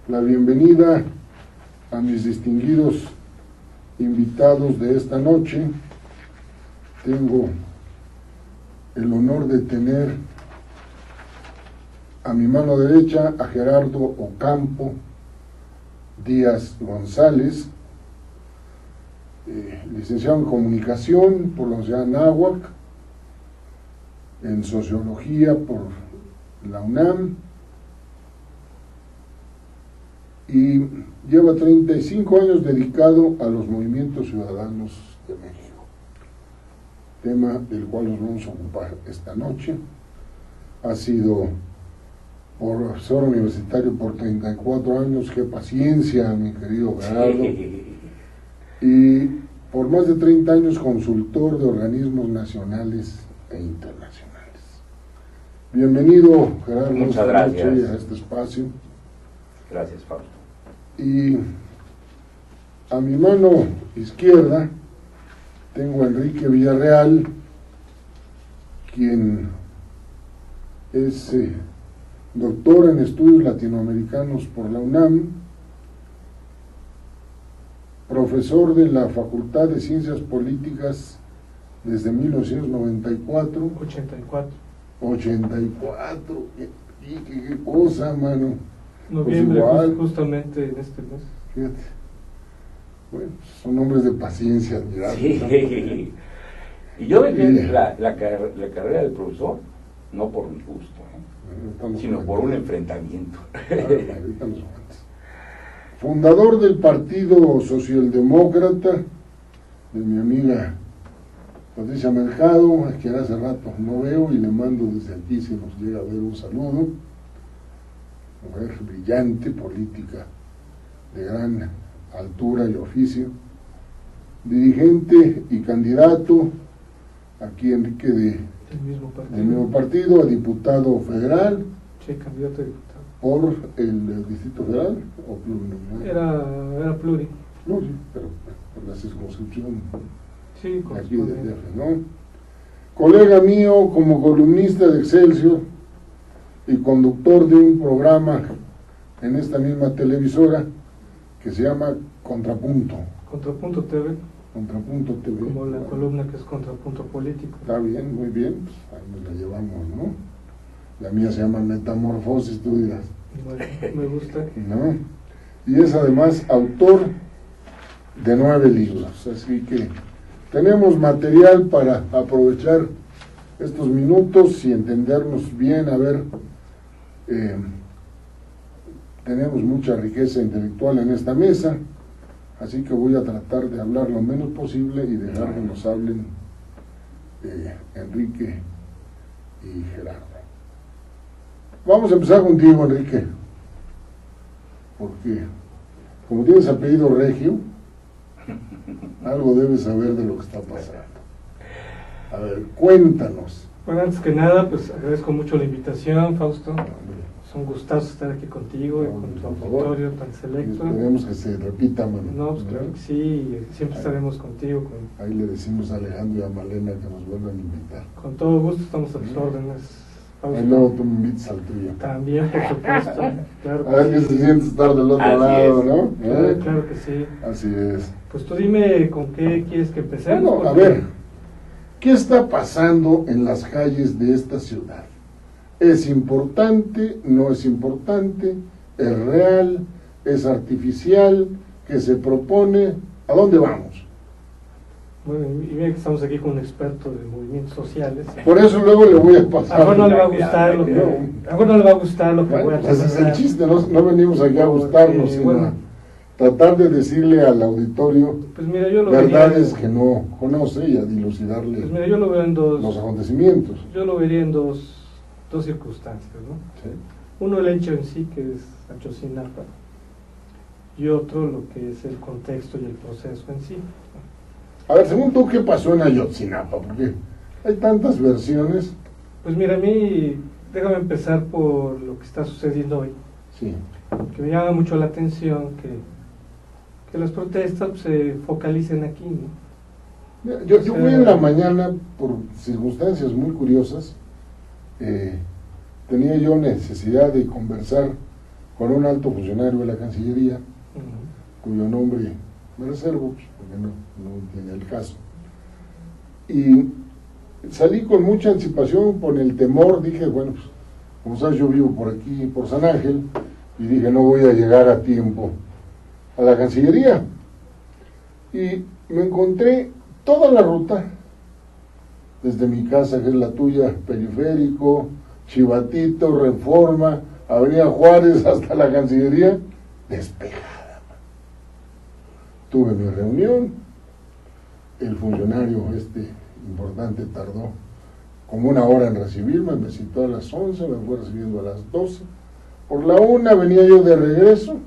la bienvenida a mis distinguidos invitados de esta noche. Tengo el honor de tener a mi mano derecha a Gerardo Ocampo Díaz González, licenciado en Comunicación por la Universidad de Anáhuac, en Sociología por la UNAM, y lleva 35 años dedicado a los movimientos ciudadanos de México, tema del cual nos vamos a ocupar esta noche. Ha sido profesor universitario por 34 años, qué paciencia, mi querido Gerardo, y por más de 30 años consultor de organismos nacionales e internacionales. Bienvenido, Gerardo, muchas gracias a este espacio. Gracias, Fausto. Y a mi mano izquierda tengo a Enrique Villarreal, quien es doctor en estudios latinoamericanos por la UNAM, profesor de la Facultad de Ciencias Políticas desde 1994. 84, qué cosa, mano. Noviembre, pues justamente en este mes. Fíjate. Bueno, son hombres de paciencia admirables. Sí. Y yo dejé la carrera de profesor, no por mi gusto, sino por un enfrentamiento. Fundador del Partido Socialdemócrata, de mi amiga Patricia Mercado, a quien hace rato no veo y le mando desde aquí, si nos llega a ver, un saludo. Mujer brillante, política de gran altura y oficio, dirigente y candidato, aquí Enrique del mismo partido, a diputado federal. Sí, candidato a diputado. ¿Por el Distrito Federal o plurinominal? Era pluri. Pluri, pero por la circunscripción Sí, aquí de DF, ¿no? Colega mío como columnista de Excelsior y conductor de un programa en esta misma televisora que se llama Contrapunto. Contrapunto TV. Contrapunto TV. Como la columna que es Contrapunto Político. Está bien, muy bien, pues ahí nos la llevamos, ¿no? La mía se llama Metamorfosis, tú dirás. Bueno, me gusta. ¿No? Y es además autor de 9 libros, así que tenemos material para aprovechar estos minutos y entendernos bien. A ver, tenemos mucha riqueza intelectual en esta mesa, así que voy a tratar de hablar lo menos posible y dejar que nos hablen Enrique y Gerardo. Vamos a empezar contigo, Enrique, porque como tienes apellido regio, algo debes saber de lo que está pasando. A ver, cuéntanos. Bueno, antes que nada, pues agradezco mucho la invitación, Fausto. Es un gustazo estar aquí contigo y con tu auditorio tan selecto. Y esperemos que se repita, mano. No, pues claro que sí, siempre estaremos contigo. Ahí le decimos a Alejandro y a Malena que nos vuelvan a invitar. Con todo gusto, estamos a tus órdenes. Ahí luego tú me invitas al tuyo. También, por supuesto. Claro A ver qué se siente estar del otro Así lado, es. ¿no? Claro que sí. Así es. Pues tú dime con qué quieres que empecemos. Bueno, a ver, ¿qué está pasando en las calles de esta ciudad? ¿Es importante? ¿No es importante? ¿Es real? ¿Es artificial? ¿Qué se propone? ¿A dónde vamos? Bueno, y mira que estamos aquí con un experto de movimientos sociales. Por eso luego le voy a pasar. A Juan no le va a gustar lo que, no le va a gustar lo que voy a Bueno, ese es el presentar. chiste, no venimos aquí a gustarnos, sino bueno, a tratar de decirle al auditorio pues mira, yo lo verdades vería, que no conoce y a dilucidarle pues mira, yo lo veo en los dos. acontecimientos. Yo lo vería en dos circunstancias, ¿no? ¿Sí? Uno, el hecho en sí, que es Ayotzinapa, y otro, lo que es el contexto y el proceso en sí. A ver, según tú, ¿qué pasó en Ayotzinapa? Porque hay tantas versiones. Pues mira, a mí, déjame empezar por lo que está sucediendo hoy, Sí. que me llama mucho la atención que las protestas pues, se focalicen aquí, ¿no? Mira, yo fui en la mañana, por circunstancias muy curiosas, tenía yo necesidad de conversar con un alto funcionario de la Cancillería, cuyo nombre me reservo, porque no tiene el caso. Y salí con mucha anticipación, con el temor, dije, bueno, pues, como sabes, yo vivo por aquí, por San Ángel, y dije, no voy a llegar a tiempo a la Cancillería. Y me encontré toda la ruta, desde mi casa, que es la tuya, Periférico, Chivatito, Reforma, Avenida Juárez, hasta la Cancillería, despejada. Tuve mi reunión, el funcionario importante tardó como una hora en recibirme, me citó a las 11, me fue recibiendo a las 12, por la 1 venía yo de regreso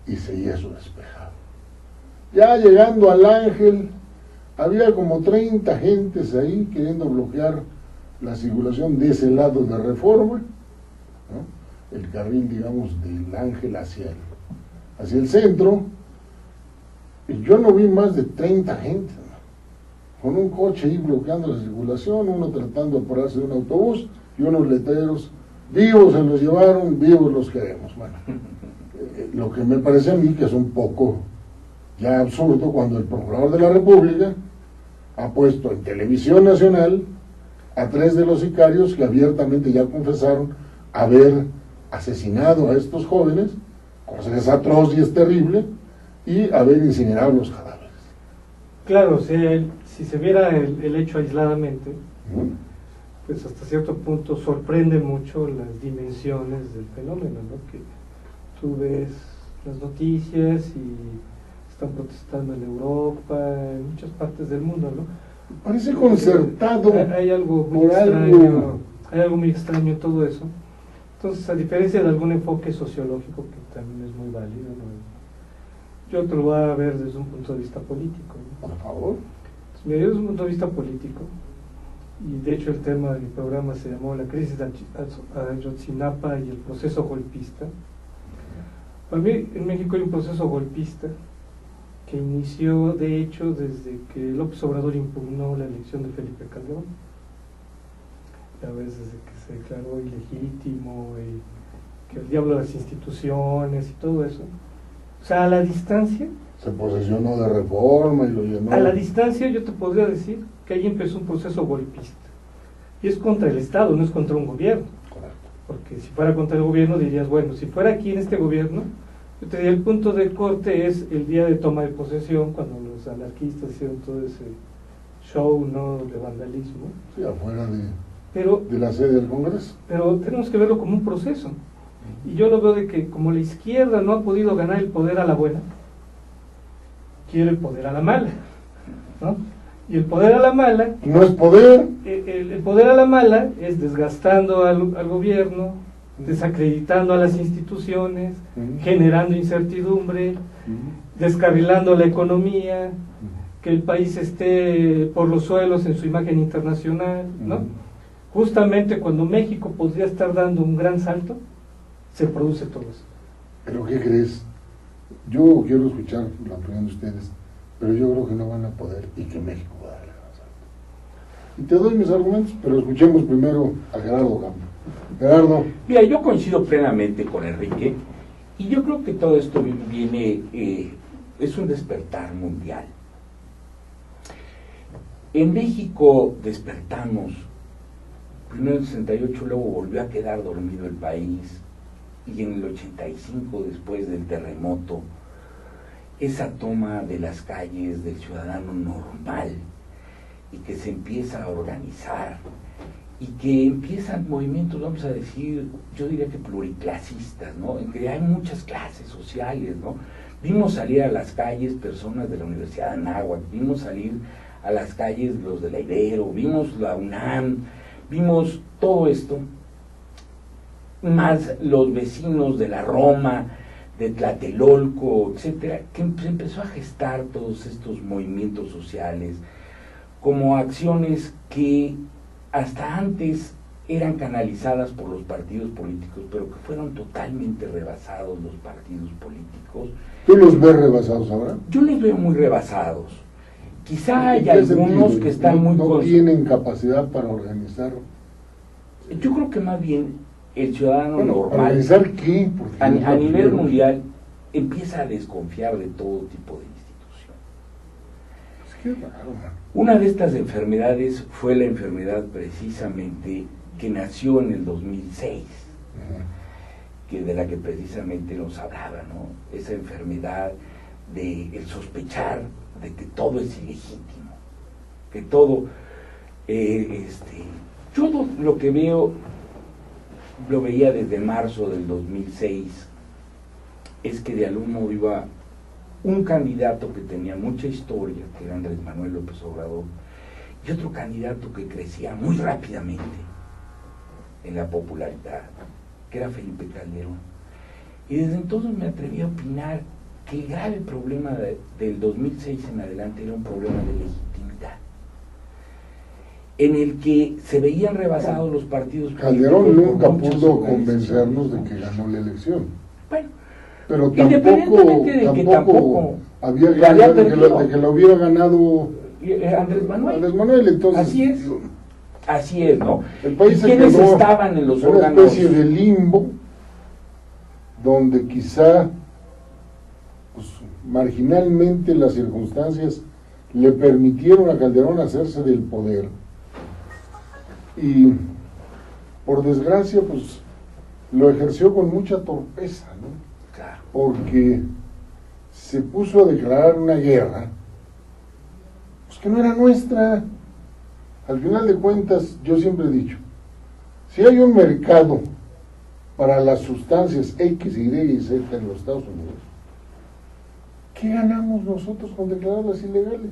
y seguía eso despejado. Ya llegando al Ángel, había como 30 gentes ahí queriendo bloquear la circulación de ese lado de Reforma, ¿no? El carril, digamos, del Ángel hacia el centro, y yo no vi más de 30 gentes, ¿no? Con un coche ahí bloqueando la circulación, uno tratando de apurarse de un autobús, y unos letreros, vivos se los llevaron, vivos los queremos. Bueno, lo que me parece a mí que es un poco ya absurdo cuando el Procurador de la República ha puesto en Televisión Nacional a 3 de los sicarios que abiertamente ya confesaron haber asesinado a estos jóvenes, cosa que es atroz y es terrible, y haber incinerado los cadáveres. Claro, si se viera el hecho aisladamente, pues hasta cierto punto sorprende mucho las dimensiones del fenómeno, ¿no? Que tú ves las noticias y están protestando en Europa, en muchas partes del mundo, ¿no? Parece concertado. Hay algo muy extraño, hay algo muy extraño en todo eso. Entonces, a diferencia de algún enfoque sociológico que también es muy válido, ¿no? Yo te lo voy a ver desde un punto de vista político, ¿no? Por favor. Entonces, mira, yo desde un punto de vista político, y de hecho el tema de mi programa se llamó La crisis de Ayotzinapa y el proceso golpista. Para mí, en México hay un proceso golpista que inició, de hecho, desde que López Obrador impugnó la elección de Felipe Calderón. Ya ves, desde que se declaró ilegítimo, y que el diablo de las instituciones y todo eso. O sea, a la distancia... Se posesionó de Reforma y lo llenó. A la distancia yo te podría decir que ahí empezó un proceso golpista. Y es contra el Estado, no es contra un gobierno. Correcto. Porque si fuera contra el gobierno dirías, bueno, si fuera aquí en este gobierno, yo te diría, el punto de corte es el día de toma de posesión, cuando los anarquistas hicieron todo ese show, ¿no?, de vandalismo. Sí, afuera de la sede del Congreso. Pero tenemos que verlo como un proceso. Y yo lo veo de que como la izquierda no ha podido ganar el poder a la buena, quiere el poder a la mala, ¿no? Y el poder a la mala... No es poder. El poder a la mala es desgastando al gobierno, desacreditando a las instituciones, generando incertidumbre, descarrilando la economía, que el país esté por los suelos en su imagen internacional, ¿no? Justamente cuando México podría estar dando un gran salto, se produce todo eso. ¿Pero qué crees? Yo quiero escuchar la opinión de ustedes, pero yo creo que no van a poder y que México va a dar el gran salto. Y te doy mis argumentos, pero escuchemos primero a Gerardo Campo. Gerardo. Mira, yo coincido plenamente con Enrique, y yo creo que todo esto viene, es un despertar mundial. En México despertamos, primero en el 68, luego volvió a quedar dormido el país, y en el 85, después del terremoto, esa toma de las calles del ciudadano normal, y que se empieza a organizar, y que empiezan movimientos, vamos a decir, yo diría que pluriclasistas, ¿no?, en que hay muchas clases sociales, ¿no? Vimos salir a las calles personas de la Universidad de Anáhuac, vimos salir a las calles los de la Ibero, vimos la UNAM, vimos todo esto, más los vecinos de la Roma, de Tlatelolco, etcétera, que se empezó a gestar todos estos movimientos sociales como acciones que hasta antes eran canalizadas por los partidos políticos, pero que fueron totalmente rebasados los partidos políticos. ¿Tú los ves rebasados ahora? Yo los veo muy rebasados. Quizá hay algunos que están no tienen capacidad para organizar. Yo creo que más bien el ciudadano Bueno, normal, ¿organizar qué? Porque a es lo nivel primero. mundial, empieza a desconfiar de todo tipo de instituciones. Es que es raro, man. Una de estas enfermedades fue la enfermedad precisamente que nació en el 2006, que de la que precisamente nos hablaba, ¿no? Esa enfermedad de el sospechar de que todo es ilegítimo, que todo, yo lo que veo, lo veía desde marzo del 2006, es que de algún modo iba un candidato que tenía mucha historia, que era Andrés Manuel López Obrador, y otro candidato que crecía muy rápidamente en la popularidad, que era Felipe Calderón. Y desde entonces me atreví a opinar que el grave problema del 2006 en adelante era un problema de legitimidad, en el que se veían rebasados los partidos Calderón políticos nunca por muchas pudo organizaciones, convencernos de ¿no? que ganó la elección. Bueno, Pero independientemente de que tampoco había la había ganas de perdido. que lo hubiera ganado Andrés Manuel. Andrés Manuel, entonces Así es, ¿no? el país ¿Y se quiénes quedó estaban en los en una órganos? especie de limbo donde quizá pues, marginalmente las circunstancias le permitieron a Calderón hacerse del poder y por desgracia pues lo ejerció con mucha torpeza, ¿no? Claro. Porque se puso a declarar una guerra pues que no era nuestra. Al final de cuentas, yo siempre he dicho, si hay un mercado para las sustancias X, Y y Z en los Estados Unidos, ¿qué ganamos nosotros con declararlas ilegales?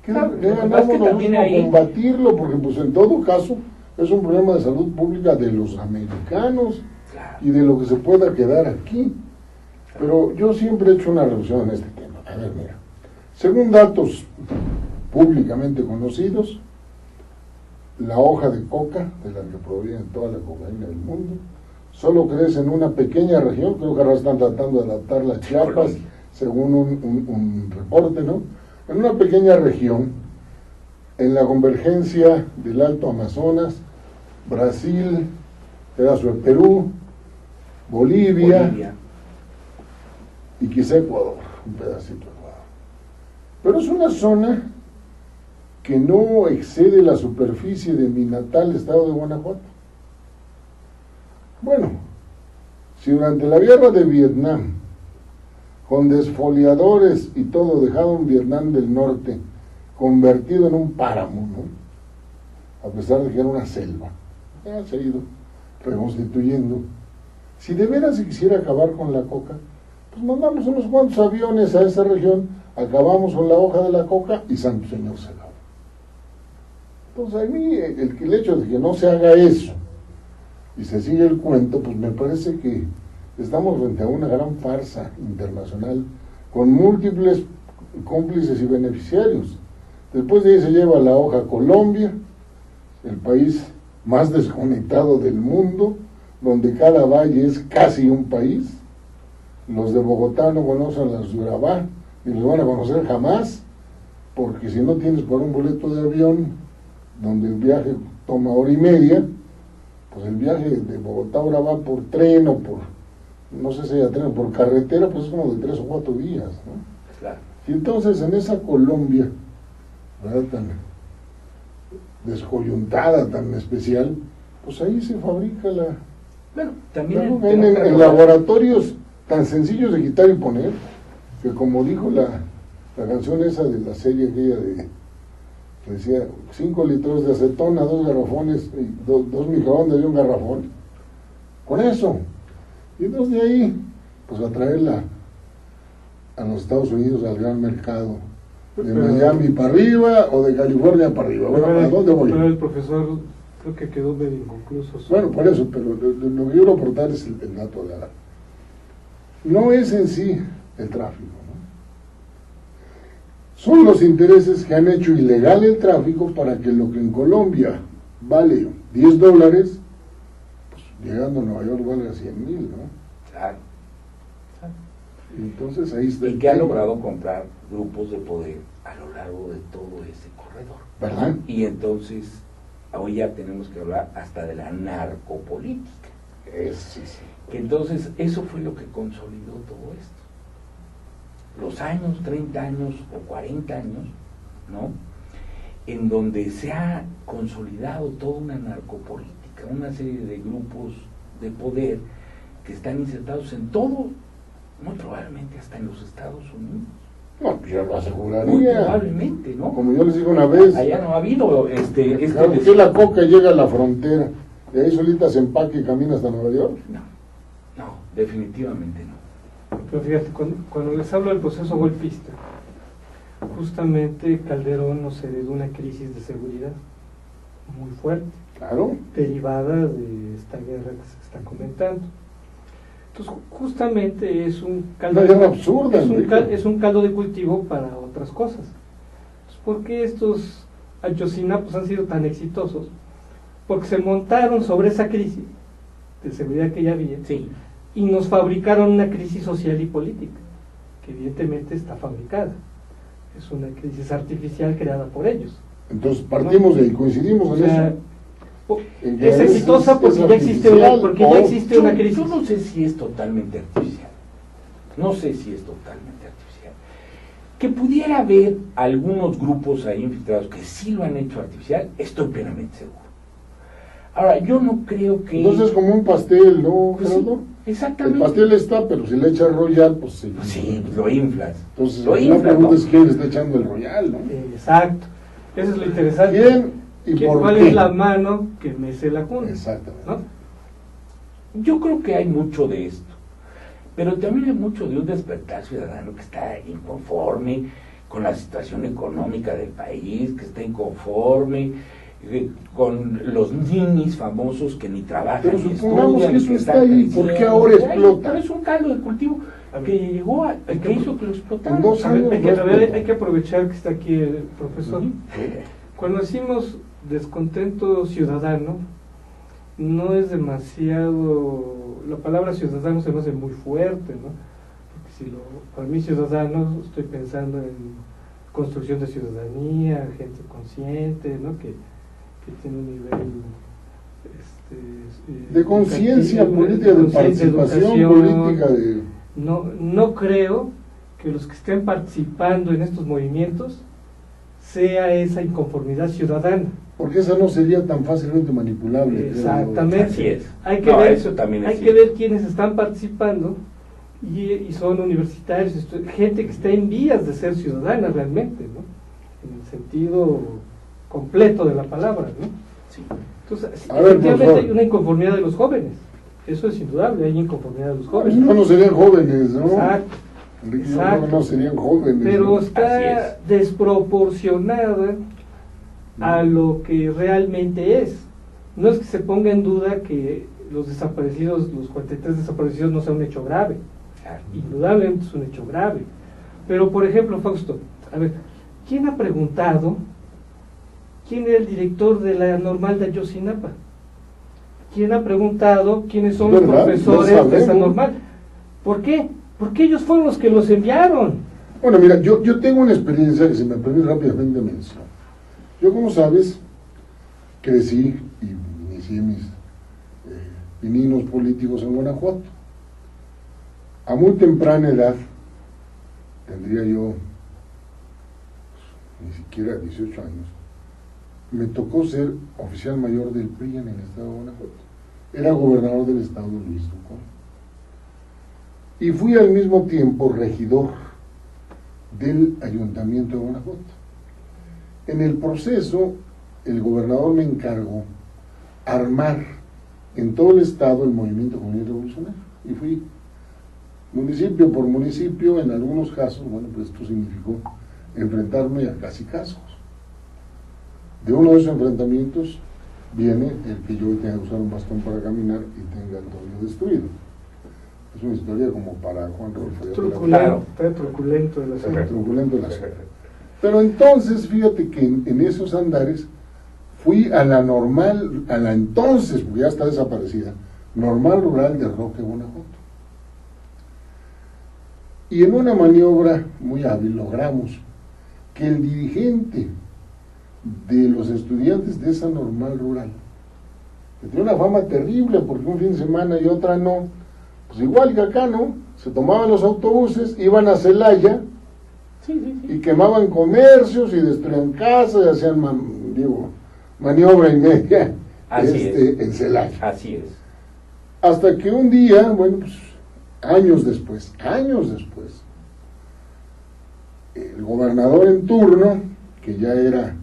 ¿Qué Claro, qué lo que pasa ganamos es que nosotros también con ahí- combatirlo? Porque pues en todo caso es un problema de salud pública de los americanos Claro. y de lo que se pueda quedar aquí. Pero yo siempre he hecho una reflexión en este tema. A ver, mira, según datos públicamente conocidos, la hoja de coca, de la que proviene toda la cocaína del mundo, solo crece en una pequeña región, creo que ahora están tratando de adaptarla a Chiapas, Colombia. según un reporte, ¿no? En una pequeña región, en la convergencia del Alto Amazonas, Brasil, pedazo de Perú, Bolivia y quizá Ecuador, un pedacito de Ecuador. Pero es una zona que no excede la superficie de mi natal estado de Guanajuato. Bueno, si durante la guerra de Vietnam, con desfoliadores y todo, dejaron Vietnam del Norte convertido en un páramo, ¿no? A pesar de que era una selva, ya se ha ido reconstituyendo. Si de veras se quisiera acabar con la coca, pues mandamos unos cuantos aviones a esa región, acabamos con la hoja de la coca y santo señor se acabó. Entonces a mí el hecho de que no se haga eso y se sigue el cuento, pues me parece que estamos frente a una gran farsa internacional con múltiples cómplices y beneficiarios. Después de ahí se lleva la hoja a Colombia, el país más desconectado del mundo, donde cada valle es casi un país. Los de Bogotá no conocen las de Urabá, ni los van a conocer jamás, porque si no tienes por un boleto de avión, donde el viaje toma hora y media, pues el viaje de Bogotá a Urabá por tren o por, no sé si hay tren o por carretera, pues es como de 3 o 4 días, ¿no? Claro. Y entonces en esa Colombia, ¿verdad?, tan descoyuntada, tan especial, pues ahí se fabrica la... Bueno, también en laboratorios tan sencillos de quitar y poner, que como dijo la canción esa de la serie aquella que decía 5 litros de acetona, 2 garrafones, 2 microondas y un garrafón, con eso. Y entonces de ahí, pues a traerla a los Estados Unidos, al gran mercado, de Miami para arriba o de California para arriba. Bueno, ¿a dónde voy? Pero el profesor creo que quedó medio inconcluso. Bueno, por eso, pero lo que quiero aportar es el dato de la... No es en sí el tráfico, ¿no? Son los intereses que han hecho ilegal el tráfico para que lo que en Colombia vale $10, pues llegando a Nueva York vale 100,000, ¿no? Claro. Entonces ahí está Y el que ha tema, logrado comprar grupos de poder a lo largo de todo ese corredor. ¿verdad? Y entonces hoy ya tenemos que hablar hasta de la narcopolítica. Sí. Que entonces eso fue lo que consolidó todo esto. Los años, 30 años o 40 años, ¿no? En donde se ha consolidado toda una narcopolítica, una serie de grupos de poder que están insertados en todo, muy probablemente hasta en los Estados Unidos. No, yo lo aseguraría. Muy probablemente, ¿no? Como yo les digo una vez, Allá no ha habido claro, que la coca llega a la frontera, y ahí solita se empaca y camina hasta Nueva York. No, definitivamente no. Pero fíjate, cuando les hablo del proceso golpista, justamente Calderón nos heredó una crisis de seguridad muy fuerte, Claro. derivada de esta guerra que se está comentando. Entonces, justamente es un caldo, Una guerra absurda, es un caldo de cultivo para otras cosas. Entonces, ¿por qué estos Ayotzinapos han sido tan exitosos? Porque se montaron sobre esa crisis de seguridad que ya había, Sí. y nos fabricaron una crisis social y política, que evidentemente está fabricada. Es una crisis artificial creada por ellos. Entonces partimos de ahí, coincidimos O en sea, eso. En que es a veces exitosa porque es ya existe una, artificial, porque ya o- existe una crisis. Yo no sé si es totalmente artificial. No sé si es totalmente artificial. Que pudiera haber algunos grupos ahí infiltrados que sí lo han hecho artificial, estoy plenamente seguro. Ahora, yo no creo que... Entonces es como un pastel, ¿no, Pues sí, Gerardo? El exactamente. pastel está, pero si le echas royal, pues sí. Pues sí, lo inflas. Entonces lo la inflas, pregunta ¿no? es quién le está echando el royal, ¿no? Exacto. Eso es lo interesante. ¿Quién y por ¿Cuál qué? es la mano que mece la cuna? Exactamente. ¿No? Yo creo que hay mucho de esto, pero también hay mucho de un despertar ciudadano que está inconforme con la situación económica del país, que está inconforme con los ninis famosos que ni trabajan Pero ni supongamos estudian, que eso están está ahí, ¿por qué ahora explota? Pero es un caldo de cultivo que llegó a, que hizo que lo explotara. En 2 años Hay que aprovechar que está aquí el profesor. Cuando decimos descontento ciudadano, no es demasiado, la palabra ciudadano se me hace muy fuerte, ¿no? Porque para mí ciudadano estoy pensando en construcción de ciudadanía, gente consciente, ¿no? Que tiene un nivel de conciencia educativo, política, de participación educación. política, de... No creo que los que estén participando en estos movimientos sea esa inconformidad ciudadana. Porque esa no sería tan fácilmente manipulable. creo yo. Exactamente. Así es. Hay que No, ver, eso también es hay que cierto. ver quiénes están participando y son universitarios, gente que está en vías de ser ciudadana realmente, ¿no? En el sentido completo de la palabra, ¿no? Sí. Entonces, A ver, efectivamente profesor. hay una inconformidad de los jóvenes. Eso es indudable, hay inconformidad de los Si jóvenes. no, no serían jóvenes, ¿no? Exacto. Enrique, yo Exacto. creo que no serían jóvenes. Pero ¿no? está Así desproporcionada a lo que realmente es. No es que se ponga en duda que los desaparecidos, los 43 desaparecidos no sea un hecho grave. Claro. Indudablemente es un hecho grave. Pero, por ejemplo, Fausto, a ver, ¿quién ha preguntado quién era el director de la normal de Ayotzinapa? ¿Quién ha preguntado quiénes son los ¿Verdad? profesores No de esa sabemos. normal? ¿Por qué? Porque ellos fueron los que los enviaron. Bueno, mira, yo tengo una experiencia que se me permite rápidamente mencionar. Yo, como sabes, crecí y inicié mis pininos políticos en Guanajuato. A muy temprana edad, tendría yo ni siquiera 18 años, me tocó ser oficial mayor del PRI en el estado de Guanajuato. Era gobernador del estado Luis Ducón. Y fui al mismo tiempo regidor del ayuntamiento de Guanajuato. En el proceso, el gobernador me encargó armar en todo el estado el movimiento juvenil revolucionario. Y fui municipio por municipio, en algunos casos, bueno, pues esto significó enfrentarme a casi cascos. De uno de esos enfrentamientos viene el que yo tenga que usar un bastón para caminar y tenga el tobillo destruido. Es una historia como para Juan Rolfo. Claro. Truculento el asunto. Truculento el asunto. Pero entonces, fíjate que en esos andares fui a la normal, a la entonces, porque ya está desaparecida, normal rural de Roque, Guanajuato. Y en una maniobra muy hábil logramos que el dirigente de los estudiantes de esa normal rural, que tiene una fama terrible porque un fin de semana y otra no, pues igual que acá, ¿no? Se tomaban los autobuses, iban a Celaya y quemaban comercios y destruían casas y hacían maniobra y media en Celaya. Así es. Hasta que un día, bueno, pues años después, el gobernador en turno, que ya era,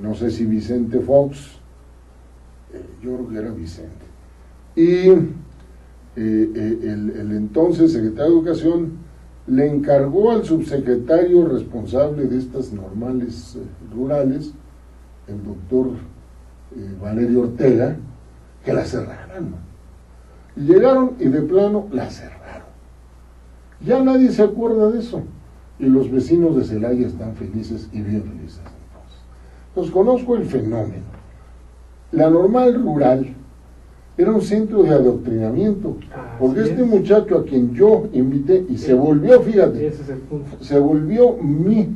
no sé si Vicente Fox, yo creo que era Vicente, y el entonces secretario de Educación le encargó al subsecretario responsable de estas normales rurales, el doctor Valerio Ortega, que la cerraran. Y llegaron y de plano la cerraron. Ya nadie se acuerda de eso. Y los vecinos de Celaya están felices y bien felices entonces conozco el fenómeno. La normal rural era un centro de adoctrinamiento, porque este muchacho a quien yo invité y se volvió, fíjate, ese es el punto, se volvió mi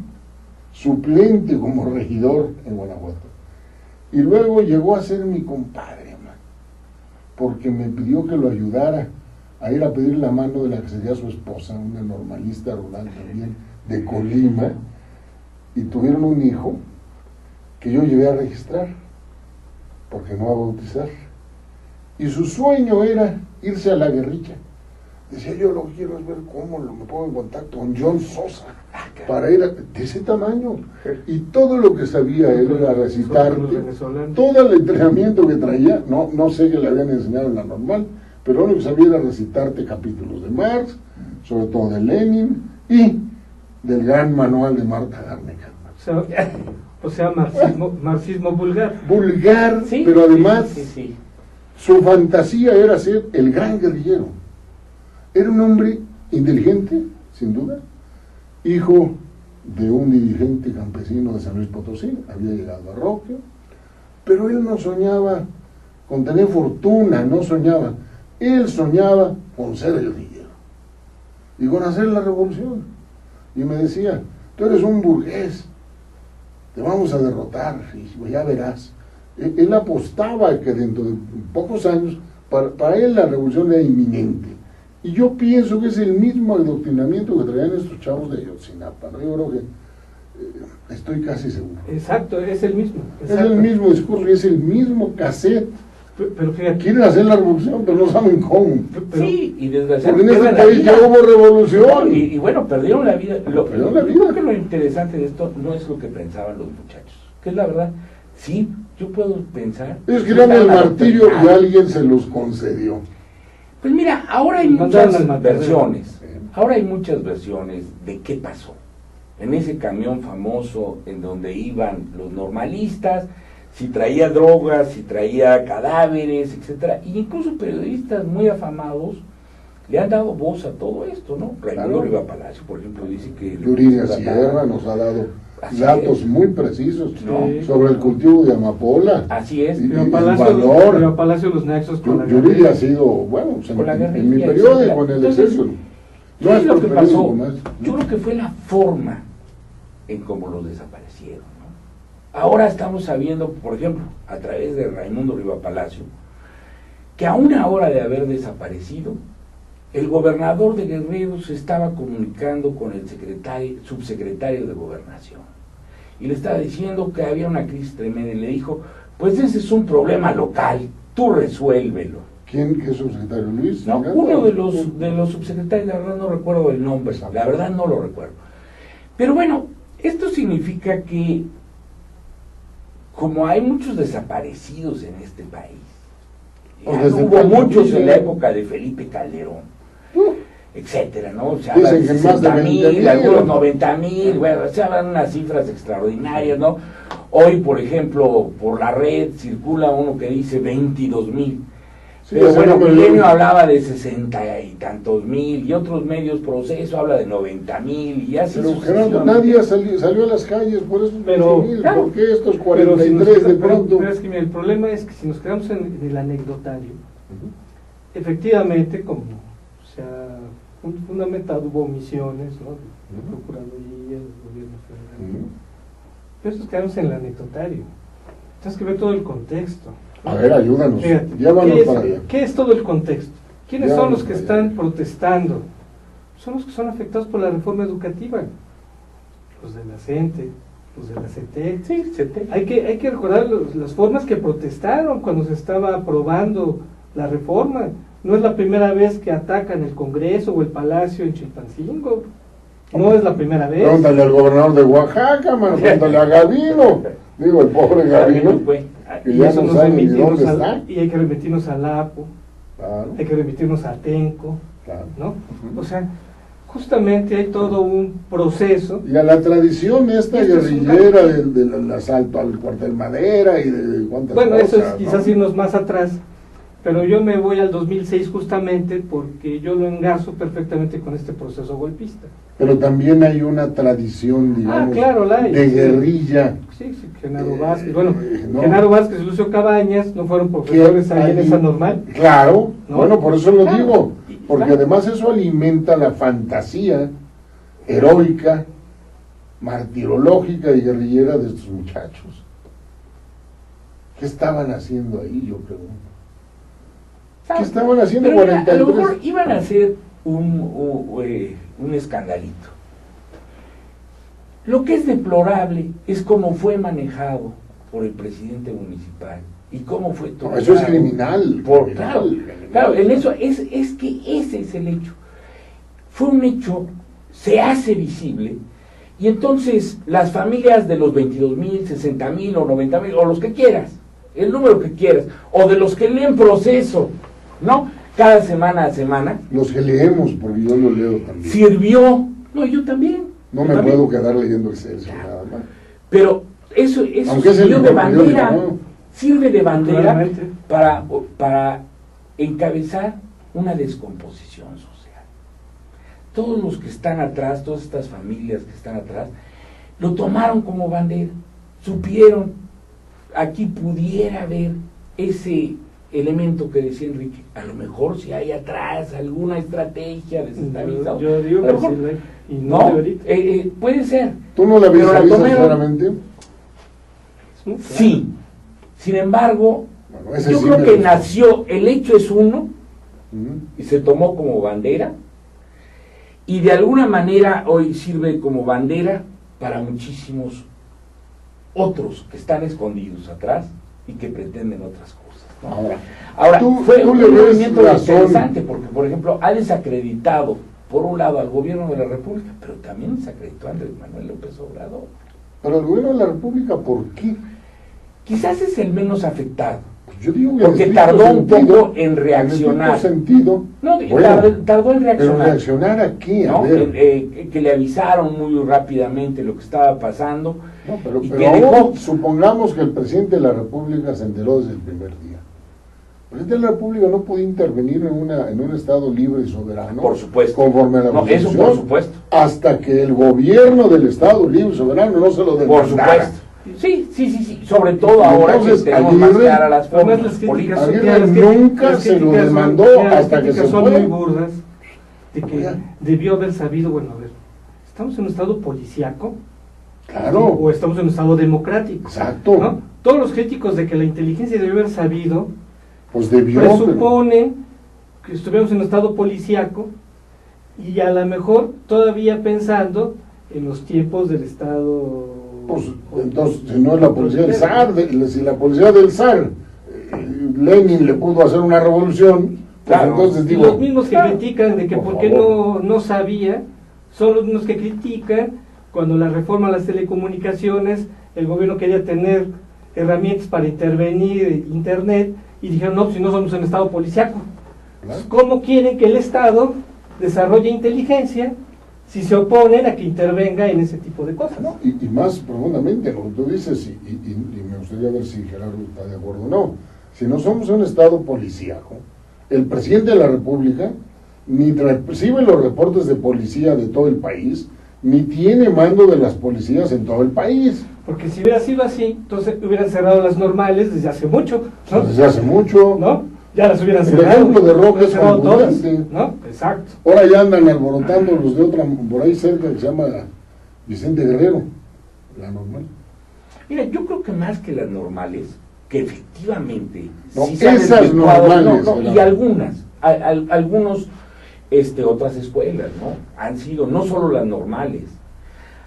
suplente como regidor en Guanajuato, y luego llegó a ser mi compadre, man, porque me pidió que lo ayudara a ir a pedir la mano de la que sería su esposa, una normalista rural también de Colima, y tuvieron un hijo que yo llevé a registrar, porque no a bautizar. Y su sueño era irse a la guerrilla. Decía, yo lo que quiero es ver cómo me pongo en contacto con John Sosa, para ir de ese tamaño. Y todo lo que sabía él era recitarte, todo el entrenamiento que traía, no sé qué le habían enseñado en la normal, pero lo que sabía era recitarte capítulos de Marx, sobre todo de Lenin, y del gran manual de Marta Garnica. O sea, marxismo vulgar. Vulgar, ¿Sí? Pero además Sí. Su fantasía era ser el gran guerrillero. Era un hombre inteligente, sin duda, hijo de un dirigente campesino de San Luis Potosí, había llegado a Roque, pero él no soñaba con tener fortuna, no soñaba. Él soñaba con ser guerrillero y con hacer la revolución. Y me decía, tú eres un burgués, te vamos a derrotar, y ya verás. Él apostaba que dentro de pocos años, para él la revolución era inminente. Y yo pienso que es el mismo adoctrinamiento que traían estos chavos de Ayotzinapa, ¿no? Yo creo que estoy casi seguro. Exacto, es el mismo. Exacto. Es el mismo discurso y es el mismo cassette. Pero fíjate, quieren hacer la revolución, pero no saben cómo. Sí, y porque desgraciadamente en este país ya hubo revolución. Y bueno, perdieron la vida. Perdieron la vida. Yo creo que lo interesante de esto no es lo que pensaban los muchachos, que es la verdad. Sí, yo puedo pensar. Ellos querían el martirio y alguien se los concedió. Pues mira, ahora hay muchas versiones. Ahora hay muchas versiones de qué pasó. En ese camión famoso en donde iban los normalistas, si traía drogas, si traía cadáveres, etcétera, e incluso periodistas muy afamados le han dado voz a todo esto, ¿no? Raimundo Riva Palacio, por ejemplo, dice que Yuridia Sierra nos ha dado datos muy precisos sobre el cultivo de amapola. Así es. Y el valor. Palacio los nexos con la Yuridia guerrilla. ha sido, bueno, en mi periódico, en el Excelsior. No es lo que pasó. Más. Yo creo que fue la forma en cómo los desaparecieron, ¿no? Ahora estamos sabiendo, por ejemplo, a través de Raimundo Riva Palacio, que a una hora de haber desaparecido, el gobernador de Guerrero se estaba comunicando con el subsecretario de Gobernación y le estaba diciendo que había una crisis tremenda y le dijo, pues ese es un problema local, tú resuélvelo. ¿Quién? ¿Qué subsecretario? ¿Luis? No, uno de los subsecretarios, la verdad no recuerdo el nombre, la verdad no lo recuerdo. Pero bueno, esto significa que como hay muchos desaparecidos en este país, hubo muchos en la época de Felipe Calderón, etcétera, ¿no? Se hablan de 60,000, algunos 90,000, bueno, se hablan unas cifras extraordinarias, ¿no? Hoy, por ejemplo, por la red circula uno que dice 22,000. Sí, pero bueno, Milenio hablaba de 60 y tantos mil, y otros medios Proceso habla de 90,000, y así. Pero Gerardo, nadie salió a las calles por esos 20,000, claro, ¿por qué estos 43 de pronto? Pero es que mira, el problema es que si nos quedamos en el anecdotario, efectivamente, como se ha fundamentado, hubo omisiones, ¿no? De Procuraduría, del gobierno federal. Pero eso quedamos en el anecdotario. Tienes que ver todo el contexto. A ver, ayúdanos. Fíjate, Llévanos para allá. ¿qué es todo el contexto? ¿Quiénes Ya son vamos los que para están allá. protestando? Son los que son afectados por la reforma educativa. Los de la CENTE, los de la CETEC. Sí, Hay que recordar las formas que protestaron cuando se estaba aprobando la reforma. No es la primera vez que atacan el Congreso o el Palacio en Chilpancingo. No es la primera vez. Pregúntale al gobernador de Oaxaca, mano, pregúntale a Gavino. Digo, el pobre Gavino, que Y ya eso no nos sabe ni remitimos dónde está. y hay que remitirnos al APO, Claro, hay que remitirnos a Tenco, claro. ¿no? Ujú. O sea, justamente hay todo un proceso. Y a la tradición esta Esto es un guerrillera cambio. del asalto al cuartel Madera y de cuántas Bueno, cosas, eso es quizás ¿no? irnos más atrás, pero yo me voy al 2006 justamente porque yo lo engarzo perfectamente con este proceso golpista. Pero también hay una tradición, digamos, claro, la hay, de sí. guerrilla. Sí, Genaro Vázquez. Bueno, no. Genaro Vázquez y Lucio Cabañas no fueron profesores Que ahí en hay- esa normal. Claro, ¿No? bueno, por eso lo Claro. digo, Y- porque claro. además eso alimenta la fantasía heroica, martirológica y guerrillera de estos muchachos. ¿Qué estaban haciendo ahí, yo pregunto? ¿Qué estaban haciendo Pero mira, a 43? lo mejor iban a hacer un escandalito. Lo que es deplorable es cómo fue manejado por el presidente municipal y cómo fue todo. No, eso es criminal. Claro, claro, en eso es que ese es el hecho. Fue un hecho, se hace visible, y entonces las familias de los 22,000, 60,000 o 90,000, o los que quieras, el número que quieras, o de los que leen proceso, ¿no? Cada semana a semana, Los que leemos, porque yo lo leo también. sirvió, no, yo también. No yo me también. puedo quedar leyendo Excelsior nada más. Pero eso Aunque es el sirvió de mejor periódico, bandera, ¿no? sirve de bandera Claramente. para encabezar una descomposición social. Todos los que están atrás, todas estas familias que están atrás, lo tomaron como bandera, supieron, aquí pudiera haber ese elemento que decía Enrique, a lo mejor si hay atrás alguna estrategia desestabilizadora. Yo digo A lo que mejor, sí lo hay, y no no, debería. puede ser. ¿Tú no la Pero la visualizas tomaron. claramente? Es muy claro. Sí, sin embargo, Bueno, ese yo sí creo me que gustó. nació, el hecho es uno, Ujú. y se tomó como bandera, y de alguna manera hoy sirve como bandera para muchísimos otros que están escondidos atrás y que pretenden otras cosas, ¿no? Ahora, Fue tú un le ves movimiento razón. interesante porque, por ejemplo, ha desacreditado, por un lado, al gobierno de la República, pero también desacreditó a Andrés Manuel López Obrador. Pero el gobierno de la República, ¿por qué? Quizás es el menos afectado, Yo digo que porque en estricto tardó un sentido, poco en En reaccionar. estricto sentido, No, bueno, tardó en pero reaccionar. reaccionar aquí, a ¿No? ver. Que le avisaron muy rápidamente lo que estaba pasando. No, pero y pero que aún dejó- supongamos que el presidente de la República se enteró desde el primer día. El presidente de la República no puede intervenir en un Estado libre y soberano. Por supuesto. Conforme a la No, eso Constitución, por supuesto. hasta que el gobierno del Estado libre y soberano no se lo Por demandara. supuesto. Sí. Sobre todo ahora Entonces, que tenemos más Aguirre- claras las Además, formas las críticas políticas. son- Aguirre las nunca las se lo críticas son- demandó las hasta que críticas se son fue. muy burdas, de que Oiga. debió haber sabido, bueno, a ver, ¿estamos en un estado policíaco? Claro, ¿O estamos en un estado democrático? exacto. ¿No? Todos los críticos de que la inteligencia debió haber sabido Pues debió. pero- presuponen que estuviéramos en un estado policíaco y a lo mejor todavía pensando en los tiempos del estado. Pues, entonces, si no es la policía del zar, si la policía del zar, Lenin le pudo hacer una revolución, pues Claro. entonces Y digo, los mismos que claro, critican de que por por qué favor. no sabía, son los mismos que critican cuando la reforma a las telecomunicaciones, el gobierno quería tener herramientas para intervenir internet y dijeron, no, si no somos un estado policiaco. ¿verdad? ¿Cómo quieren que el Estado desarrolle inteligencia si se oponen a que intervenga en ese tipo de cosas? ¿no? Y más profundamente, lo que tú dices, y me gustaría ver si Gerardo está de acuerdo o no, si no somos un Estado policíaco, el presidente de la República ni recibe los reportes de policía de todo el país, ni tiene mando de las policías en todo el país. Porque si hubiera sido así, entonces hubieran cerrado las normales desde hace mucho, ¿no? Desde hace mucho. ¿No? Ya las hubieran El cerrado. ejemplo de Roca Hubieran es cerrado todas, contundente. ¿no? Exacto. Ahora ya andan alborotando los de otra, por ahí cerca, que se llama Vicente Guerrero, la normal. Mira, yo creo que más que las normales, que efectivamente No, sí se han esas efectuado, normales, y ¿verdad? algunas, algunos otras escuelas, ¿no? Han sido no solo las normales.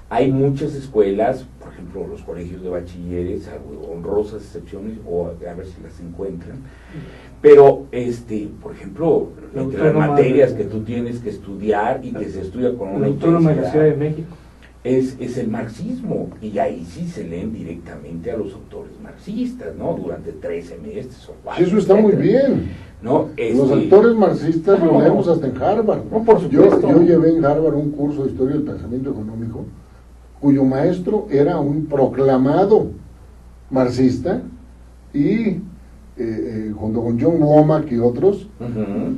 Hay muchas escuelas, por ejemplo, los colegios de bachilleres, salvo honrosas excepciones, o a ver si las encuentran, pero, por ejemplo, entre las materias que tú tienes que estudiar y que se estudia con una La Autónoma de la Ciudad de intensidad, México. es el marxismo, y ahí sí se leen directamente a los autores marxistas, ¿no? Durante 3 semestres o 4. Sí, eso está muy bien. ¿No? Los autores marxistas no, lo leemos hasta en Harvard. No, por supuesto. Yo llevé en Harvard un curso de Historia del Pensamiento Económico, cuyo maestro era un proclamado marxista y junto con John Womack y otros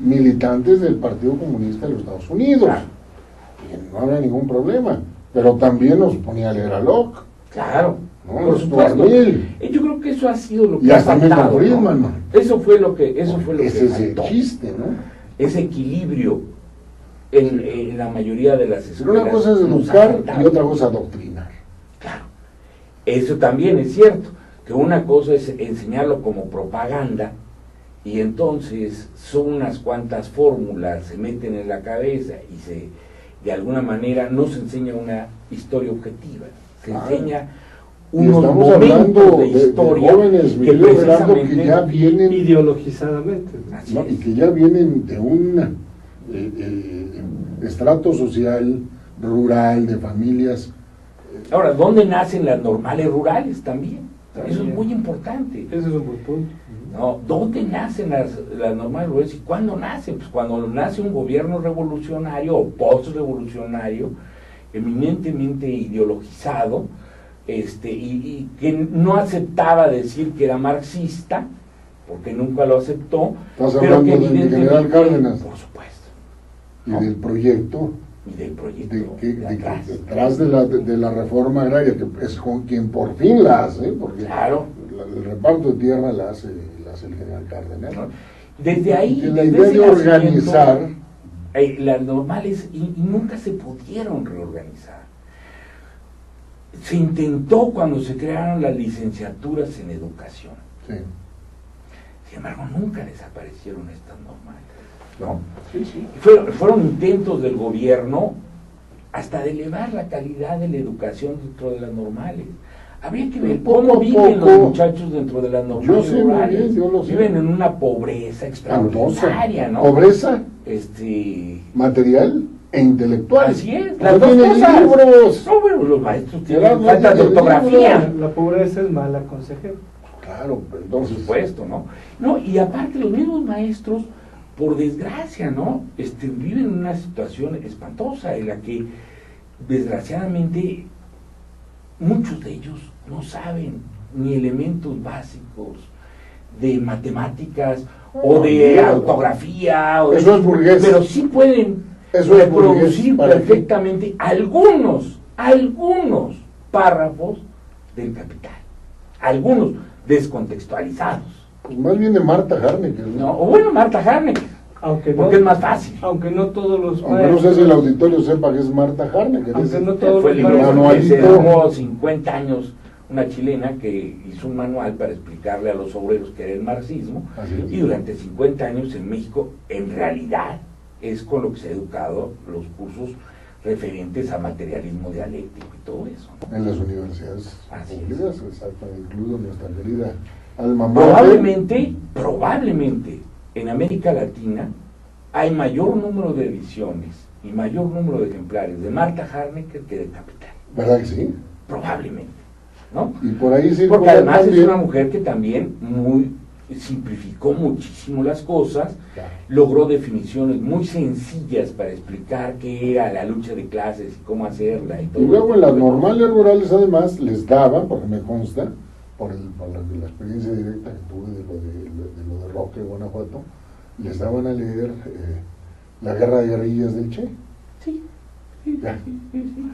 militantes del Partido Comunista de los Estados Unidos. Claro. Y no había ningún problema, pero también nos ponía a leer a Locke. Claro, No, por Stuart supuesto. Mill. Yo creo que eso ha sido lo que Y ha hasta faltado, Milton Friedman, ¿no? ¿no? Eso fue lo que Ese es el faltó. chiste, ¿no? Ese equilibrio en la mayoría de las Pero escuelas. una cosa es nos ha educar faltado. y otra cosa adoctrinar. Claro, eso también es cierto, que una cosa es enseñarlo como propaganda, y entonces son unas cuantas fórmulas, se meten en la cabeza y de alguna manera no se enseña una historia objetiva, se enseña Y unos estamos hablando momentos de historia jóvenes, que mi querido Gerardo, precisamente que ya vienen, Ideologizadamente. Así ¿no? es. y que ya vienen de un estrato social rural, de familias. Ahora, ¿dónde nacen las normales rurales también? Eso También. es muy importante. Ese es un buen punto. ¿No? ¿Dónde nacen las normales rurales y cuándo nacen? Pues cuando nace un gobierno revolucionario o post-revolucionario, eminentemente ideologizado, y que no aceptaba decir que era marxista, porque nunca lo aceptó. Estás pero que hablando del general Cárdenas por supuesto, y ¿no? del proyecto Y del proyecto de atrás. que detrás de la reforma agraria, que es con quien por fin la hace, porque Claro. el reparto de tierra la hace el general Cárdenas. ¿No? Desde ahí, Y la desde idea ese de nacimiento, organizar, las normales y nunca se pudieron reorganizar. Se intentó cuando se crearon las licenciaturas en educación. sí, Sin embargo, nunca desaparecieron estas normales, ¿no? sí. Fueron intentos del gobierno hasta de elevar la calidad de la educación dentro de las normales. Habría que ver Poco cómo a viven poco. los muchachos dentro de las normales Yo sé muy rurales. bien, yo lo sé. Viven en una pobreza extraordinaria, ¿no? Pobreza material e intelectual. Así es, No las dos tienen cosas. libros. No, bueno, los maestros tienen Gerardo, falta de tienen ortografía. La pobreza es mala consejera. Claro, pero Por entonces, supuesto, ¿no? No, y aparte los mismos maestros, por desgracia, ¿no? Viven en una situación espantosa en la que, desgraciadamente, muchos de ellos no saben ni elementos básicos de matemáticas o de no. ortografía, o Eso es burgués. pero sí pueden Eso es reproducir burgués, ¿para qué? perfectamente algunos párrafos del Capital, algunos descontextualizados, pues más bien de Marta Harnecker, ¿no? O bueno, Marta Harnecker, Aunque no, porque es más fácil. aunque no todos los Aunque no sé si el auditorio sepa que es Marta Harnecker. Aunque es- no todos Fue el los libro manualito. que se tomó 50 años una chilena que hizo un manual para explicarle a los obreros qué era el marxismo, Así es. y durante 50 años en México, en realidad, es con lo que se ha educado los cursos referentes a materialismo dialéctico y todo eso, ¿no? En las universidades Así es. públicas, exacto, incluso nuestra querida alma mater. Probablemente en América Latina hay mayor número de ediciones y mayor número de ejemplares de Marta Harnecker que de Capital, ¿Verdad que sí? probablemente, ¿no? Y por ahí Porque circula además también. es una mujer que también simplificó muchísimo las cosas, Claro. logró definiciones muy sencillas para explicar qué era la lucha de clases y cómo hacerla y todo. Y luego en las tipo de cosas. normales rurales además les daban, porque me consta, por la experiencia directa que tuve de lo de Roque, Guanajuato, les daban a leer La Guerra de Guerrillas del Che. Sí, Ya.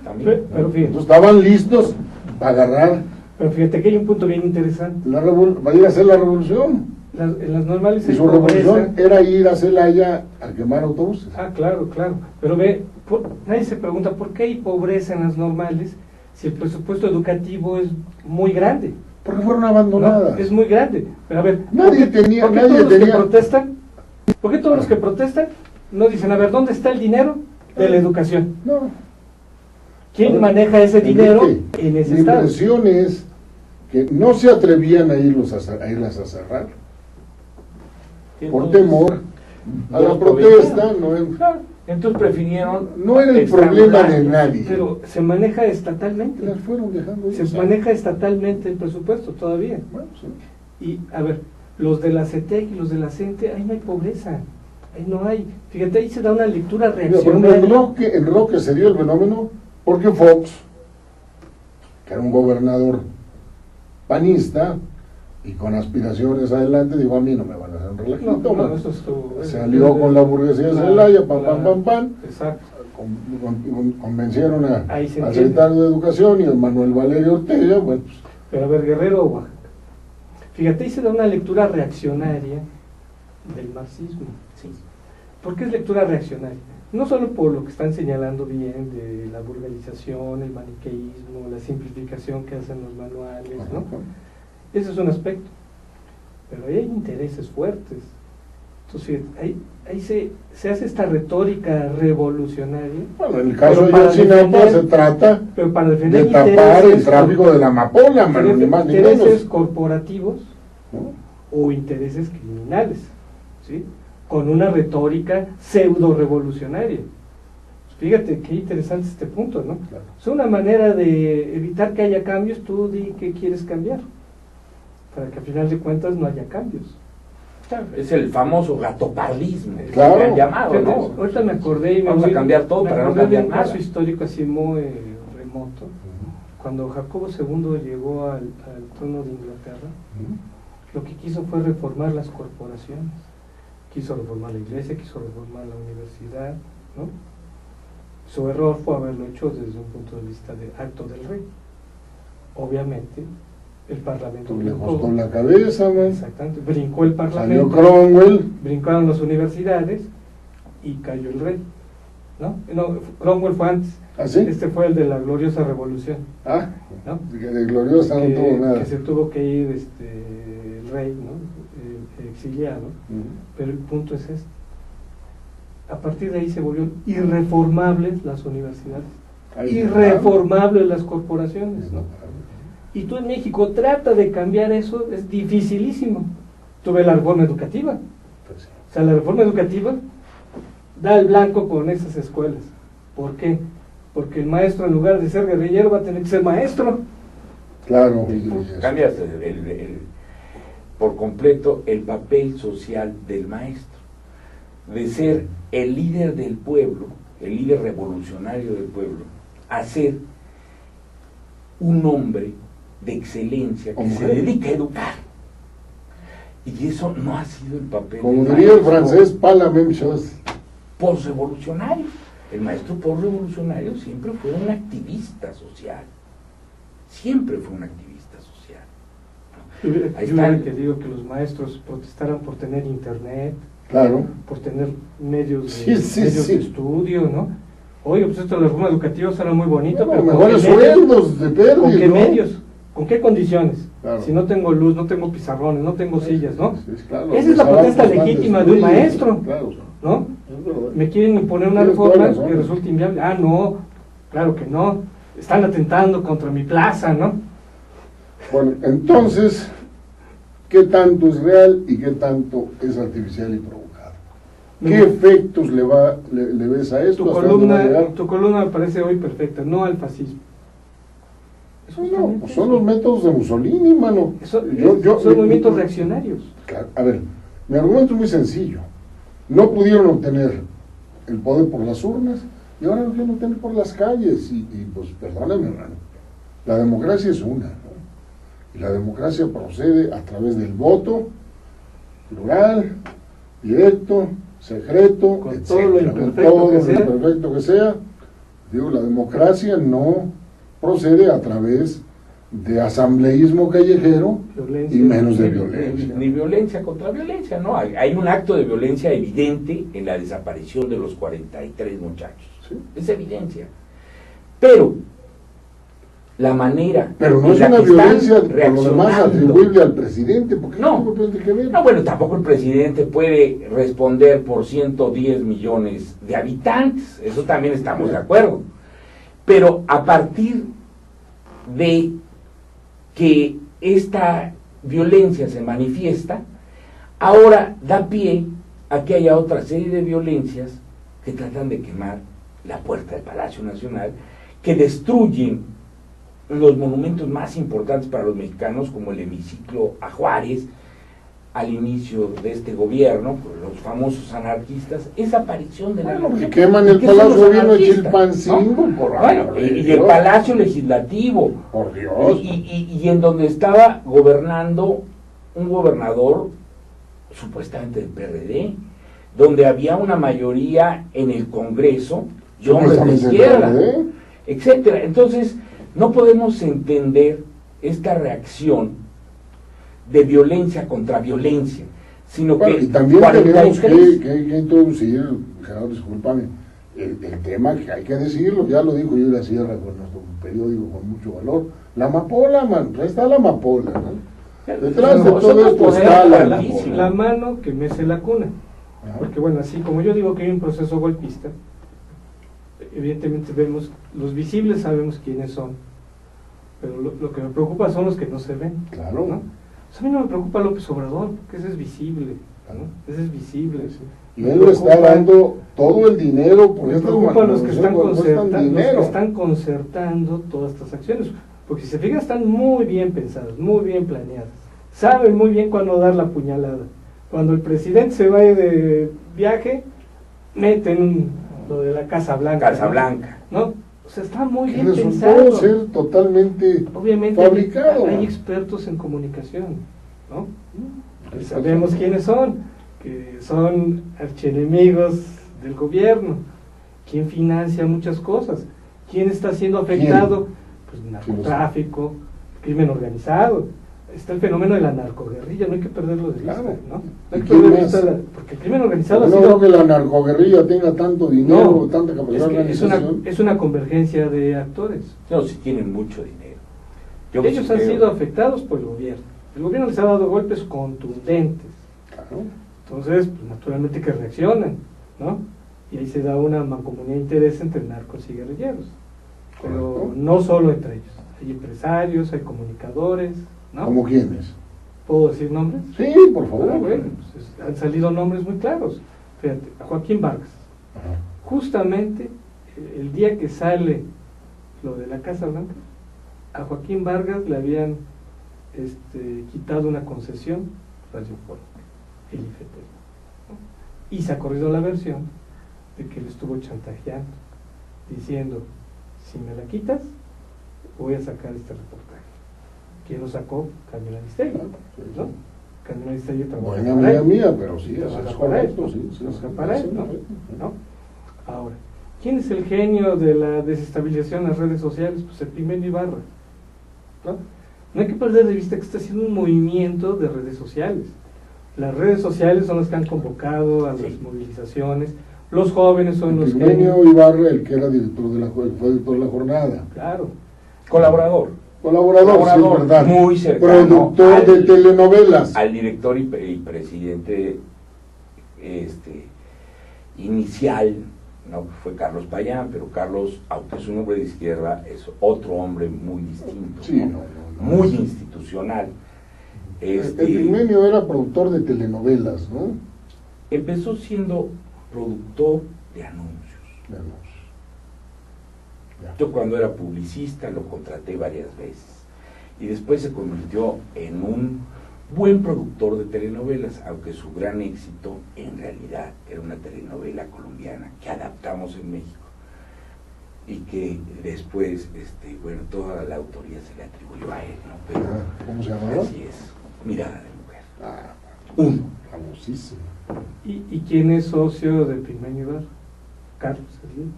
también. Pero fíjate, Entonces estaban listos para agarrar, que hay un punto bien interesante. va a ir a hacer la revolución. En las normales Y hay su revolución pobreza. era ir a Celaya a quemar autobuses. Ah, claro. Pero nadie se pregunta por qué hay pobreza en las normales si el presupuesto educativo es muy grande? Porque fueron abandonadas. No, es muy grande. Pero a ver, Nadie ¿por qué tenía- todos nadie los que tenía- protestan? ¿Por qué todos los que protestan no dicen, a ver, ¿dónde está el dinero de la educación? No. ¿Quién A ver, maneja ese dinero Enrique, en ese mi estado? impresión es que no se atrevían a irlas a cerrar por temor a la los protesta. No, Entonces prefirieron no era el problema de nadie. Pero se maneja estatalmente. Las fueron dejando ir. Se maneja estatalmente el presupuesto todavía. Bueno, sí. Y, a ver, los de la CETEC y los de la CENTE, ahí no hay pobreza. Ahí no hay. Fíjate, ahí se da una lectura Mira, pero reaccionaria. en Roque se dio el fenómeno porque Fox, que era un gobernador panista y con aspiraciones adelante, dijo, a mí no me van a hacer un relajito. No, man. eso estuvo. Se alió con la burguesía de Celaya, pam. Exacto. Convencieron Ahí se al entiende. secretario de Educación y a Manuel Valerio Ortega, bueno, pues, Pero a ver, Guerrero o Oaxaca. Fíjate, ahí se da una lectura reaccionaria del marxismo. Sí. ¿Por qué es lectura reaccionaria? No solo por lo que están señalando bien de la burguesización, el maniqueísmo, la simplificación que hacen los manuales, ¿no? Ese es un aspecto. Pero ahí hay intereses fuertes. Entonces, ahí se hace esta retórica revolucionaria, bueno, en el caso Pero de para Yotzinapa defender- se trata pero para defender de tapar el tráfico de la amapola, mano, ni más ni intereses menos. corporativos ¿No? o intereses criminales, ¿sí? Con una retórica pseudo-revolucionaria. Fíjate qué interesante este punto, ¿no? Claro. Es una manera de evitar que haya cambios, tú di qué quieres cambiar, para que al final de cuentas no haya cambios. Es el famoso gatopardismo, que Claro. le han llamado, Fíjate, ¿no? ahorita me acordé y Vamos a cambiar todo para no acordé de cambiar un nada. caso histórico así muy remoto. Cuando Jacobo II llegó al trono de Inglaterra, lo que quiso fue reformar las corporaciones. Quiso reformar la iglesia, quiso reformar la universidad, ¿no? Su error fue haberlo hecho desde un punto de vista de acto del rey. Obviamente, el parlamento Le brincó. costó la cabeza, man. Exactamente, brincó el Salió parlamento, Cromwell. brincaron las universidades y cayó el rey. ¿No? No, Cromwell fue antes. ¿Así? Este fue el de la gloriosa revolución, Ah, ¿no? de gloriosa no tuvo nada. que se tuvo que ir el rey, ¿no? Exiliado. Pero el punto es este. A partir de ahí se volvieron irreformables las universidades, Ahí irreformables las corporaciones, ¿no? Y tú en México trata de cambiar eso, es dificilísimo. Tú ves la reforma educativa. Pues sí. O sea, la reforma educativa da el blanco con esas escuelas. ¿Por qué? Porque el maestro, en lugar de ser guerrillero, va a tener que ser maestro. Claro. Cambias por completo el papel social del maestro, de ser el líder del pueblo, el líder revolucionario del pueblo, a ser un hombre de excelencia que se dedica a educar. Y eso no ha sido el papel Como del diría el maestro francés, pas la même chose. posrevolucionario. El maestro posrevolucionario siempre fue un activista social. Siempre fue un activista social. Ahí Yo está. que digo que los maestros protestaran por tener internet, Claro. por tener medios de, Sí, medios sí. de estudio, ¿no? Oye, pues esto de la reforma educativa será muy bonito, Bueno, pero mejores sueldos de pérdida. ¿con qué ¿no? medios? ¿Con qué condiciones? Claro. Si no tengo luz, no tengo pizarrones, no tengo sillas, ¿no? Sí, claro. Esa es la Los protesta trabajos legítima están de un destruidos. maestro. Claro. ¿No? Es verdad. Me quieren imponer una Tienes toda reforma razón. que resulta inviable. Ah, no, claro que no. Están atentando contra mi plaza, ¿no? Bueno, entonces, ¿qué tanto es real y qué tanto es artificial y provocado? ¿Qué efectos le ves a esto? Tu ¿Hasta dónde va a columna, llegar? tu columna me parece hoy perfecta, no al fascismo. No, pues son los métodos de Mussolini, mano. Son movimientos reaccionarios. Claro, a ver, mi argumento es muy sencillo. No pudieron obtener el poder por las urnas y ahora lo quieren obtener por las calles. Y pues, perdóname, hermano, la democracia es una, ¿no? Y la democracia procede a través del voto plural, directo, secreto, Con etcétera, todo lo con imperfecto todo que lo sea. imperfecto que sea. Digo, la democracia no procede a través de asambleísmo callejero Violencia. y menos de Ni violencia. violencia contra violencia, ¿no? Hay un acto de violencia evidente en la desaparición de los 43 muchachos. Sí. Es evidencia. Pero la manera. Pero no en es la una que están violencia por lo demás reaccionando. atribuible al presidente, porque No. ¿qué tiene que ver? No, bueno, tampoco el presidente puede responder por 110 millones de habitantes, eso también estamos de acuerdo. Pero a partir de que esta violencia se manifiesta, ahora da pie a que haya otra serie de violencias que tratan de quemar la puerta del Palacio Nacional, que destruyen los monumentos más importantes para los mexicanos, como el hemiciclo a Juárez, al inicio de este gobierno, los famosos anarquistas, esa aparición de la Bueno, que anarquía. queman el ¿Qué son Palacio los Gobierno de anarquistas? Chilpancingo, ¿No? por Bueno, amor de y el Dios. Palacio Legislativo, Por Dios. y en donde estaba gobernando un gobernador supuestamente del PRD, donde había una mayoría en el Congreso y hombres de Supuestamente izquierda, PRD. etcétera. Entonces, no podemos entender esta reacción de violencia contra violencia, sino Bueno, que y también 43, tenemos que introducir, Gerardo, discúlpame, el tema que hay que decirlo, ya lo dijo Yura Sierra con nuestro periódico con mucho valor, la amapola, man, ahí está la amapola, ¿no? Detrás de todo esto está la mano que mece la cuna. Ajá. Porque bueno, así como yo digo que hay un proceso golpista, evidentemente vemos, los visibles sabemos quiénes son, pero lo que me preocupa son los que no se ven. Claro. ¿no? O sea, a mí no me preocupa López Obrador, porque ese es visible, ¿no? Ese es visible. Y él le está dando todo el dinero por Me estas preocupa los que están manifestaciones, cuestan dinero. concertando todas estas acciones, porque si se fijan están muy bien pensadas, muy bien planeadas, saben muy bien cuándo dar la puñalada. Cuando el presidente se va de viaje, meten lo de la Casa Blanca. Casa Blanca. ¿no? O sea, está muy Que bien resultó pensado. ser totalmente Obviamente fabricado. hay expertos en comunicación, ¿no? Y sabemos quiénes son, que son archienemigos del gobierno, quién financia muchas cosas, quién está siendo afectado, pues narcotráfico, crimen organizado, está el fenómeno de la narcoguerrilla, no hay que perderlo de vista, Claro. ¿no? No hay ¿Y que quién perder de más? vista porque el crimen organizado No ha creo sido... que la narcoguerrilla tenga tanto dinero, tanta capacidad de es organización. es una convergencia de actores. No, si tienen mucho dinero. Ellos sí han creo. sido afectados por el gobierno. El gobierno les ha dado golpes contundentes. Claro. Entonces, pues, naturalmente que reaccionan, ¿no? Y ahí se da una mancomunidad de interés entre narcos y guerrilleros. Pero Correcto. no solo entre ellos. Hay empresarios, hay comunicadores, ¿no? ¿Como quiénes? ¿Puedo decir nombres? Sí, por favor. Ah, bueno, pues, han salido nombres muy claros. Fíjate, a Joaquín Vargas. Ajá. Justamente el día que sale lo de la Casa Blanca, a Joaquín Vargas le habían quitado una concesión, Radio Fórmula, el IFT, ¿no? Y se ha corrido la versión de que le estuvo chantajeando, diciendo, si me la quitas, voy a sacar este reportaje. ¿Quién lo sacó? Carmen Aristegui, ¿no? Carmen Aristegui trabaja Buena para amiga él. mía, pero sí, eso Trabaja es para correcto, él, sí, sí, trabaja sí, para sí, él, ¿no? sí. ¿no? Ahora, ¿quién es el genio de la desestabilización en las redes sociales? Pues el Pigmenio Ibarra, ¿no? No hay que perder de vista que está haciendo un movimiento de redes sociales. Las redes sociales son las que han convocado a las movilizaciones, los jóvenes son los Pigmenio Ibarra, el que era director de fue director de la jornada. Claro. Colaborador. Colaborador, sí, es verdad. Muy cercano Productor de telenovelas. al director y presidente inicial, ¿no? Fue Carlos Payán, pero Carlos, aunque es un hombre de izquierda, es otro hombre muy distinto, Sí, ¿no? Muy institucional. El Pigmenio era productor de telenovelas, ¿no? Empezó siendo productor de anuncios. Veamos. Ya. Yo cuando era publicista lo contraté varias veces y después se convirtió en un buen productor de telenovelas, aunque su gran éxito en realidad era una telenovela colombiana que adaptamos en México y que después, bueno, toda la autoría se le atribuyó a él, ¿no? Pero ¿Cómo se llamaba? así es, Mirada de Mujer. Ah, Uno. famosísimo. ¿Y quién es socio del Pigmenio Ibarra? Carlos Salinas,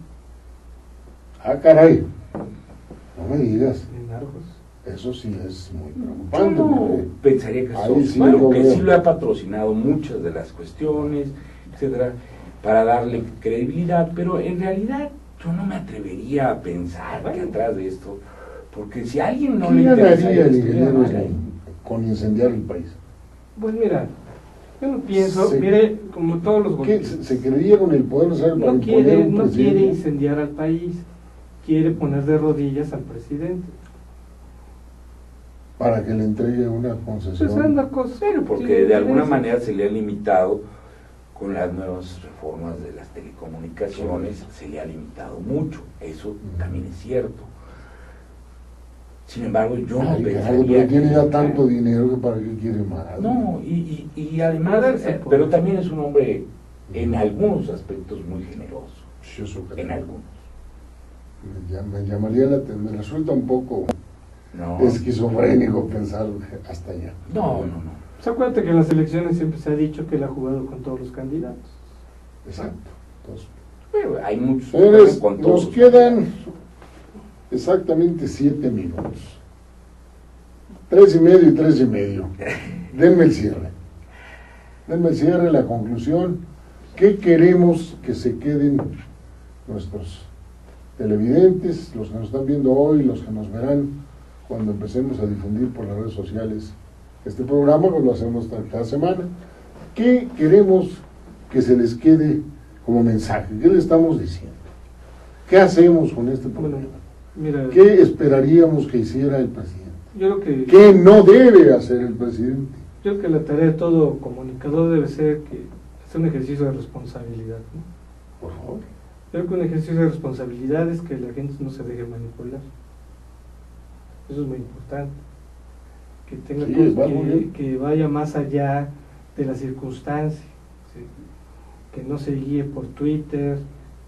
Ah, caray. No me digas. en Argos. Eso sí es muy Yo preocupante. no porque pensaría que ahí socio, sí bueno, lo que veo. sí lo ha patrocinado muchas de las cuestiones, etcétera, para darle credibilidad, pero en realidad yo no me atrevería a pensar que atrás de esto Porque si a alguien no ¿Qué le interesa, ganaría el estaría ingeniero mal ahí. con incendiar el país? Pues mira, yo no pienso, Sí. mire, como todos los ¿Qué? golpistas, ¿Se creía con el poder necesario para no imponer quiere, un no presidente? quiere incendiar al país, quiere poner de rodillas al presidente. Para que le entregue una concesión. Pues anda cosas. Pero porque Sí, de alguna sí. manera se le ha limitado con las nuevas reformas de las telecomunicaciones, se le ha limitado mucho, eso también es cierto. Sin embargo, yo no Ay, Gerardo, pensaría pero tiene que- ya tanto dinero que para qué quiere más. No, y además, pero también es un hombre en algunos aspectos muy generoso, Sí, eso creo. en algunos. Me llamaría me resulta un poco No, esquizofrénico pensar hasta allá. no. Pues acuérdate que en las elecciones siempre se ha dicho que él ha jugado con todos los candidatos. Exacto. Entonces, Pero hay muchos que señores, juegan con todos nos los quedan exactamente 7 minutos. 3:30 y 3:30. Denme el cierre. Denme el cierre, la conclusión. ¿Qué queremos que se queden nuestros televidentes, los que nos están viendo hoy, los que nos verán cuando empecemos a difundir por las redes sociales este programa, pues lo hacemos cada semana? ¿Qué queremos que se les quede como mensaje? ¿Qué le estamos diciendo? ¿Qué hacemos con este Bueno, programa? mira, ¿Qué esperaríamos que hiciera el presidente? yo creo que ¿Qué no debe hacer el presidente? Yo creo que la tarea de todo comunicador debe ser que hacer un ejercicio de responsabilidad, ¿no? Por favor. Yo creo que un ejercicio de responsabilidad es que la gente no se deje manipular. Eso es muy importante. Que tenga Sí, cosas va muy bien. que vaya más allá de las circunstancias, ¿sí? Que no se guíe por Twitter,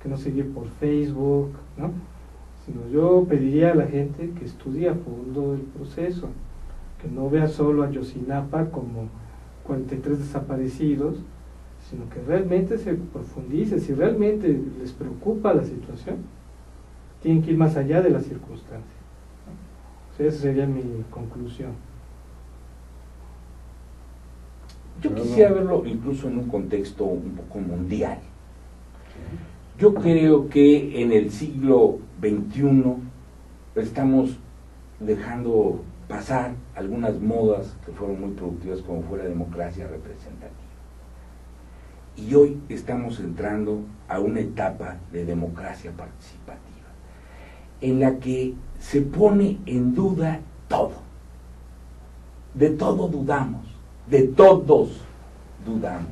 que no se guíe por Facebook, ¿no? Sino yo pediría a la gente que estudie a fondo el proceso, que no vea solo a Ayotzinapa como 43 desaparecidos, sino que realmente se profundice. Si realmente les preocupa la situación, tienen que ir más allá de las circunstancias, ¿no? O sea, esa sería mi conclusión. Yo quisiera verlo incluso en un contexto un poco mundial. Yo creo que en el siglo XXI estamos dejando pasar algunas modas que fueron muy productivas, como fue la democracia representativa. Y hoy estamos entrando a una etapa de democracia participativa, en la que se pone en duda todo. De todo dudamos, de todos dudamos.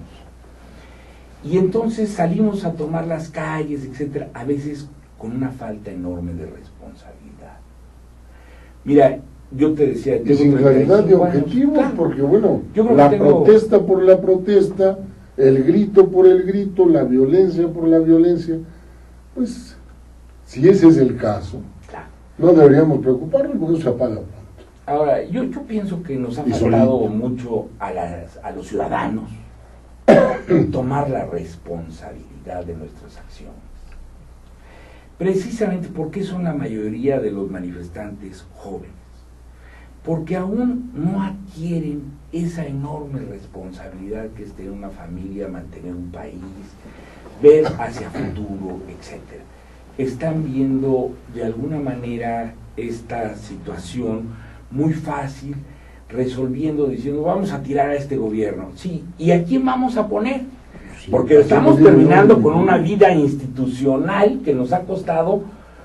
Y entonces salimos a tomar las calles, etcétera, a veces con una falta enorme de responsabilidad. Mira, yo te decía... Y tengo sin claridad de 35 años. objetivos, Claro. porque bueno, Yo creo la que tengo- protesta por la protesta, el grito por el grito, la violencia por la violencia, pues si ese es el caso, Claro. no deberíamos preocuparnos porque eso se apaga pronto. Ahora, yo pienso que nos ha Y faltado solito. mucho a los ciudadanos tomar la responsabilidad de nuestras acciones. Precisamente porque son la mayoría de los manifestantes jóvenes. Porque aún no adquieren esa enorme responsabilidad que es tener una familia, mantener un país, ver hacia futuro, etcétera. Están viendo de alguna manera esta situación muy fácil, resolviendo, diciendo vamos a tirar a este gobierno. Sí, ¿y a quién vamos a poner? Sí, Porque estamos terminando con una vida institucional que nos ha costado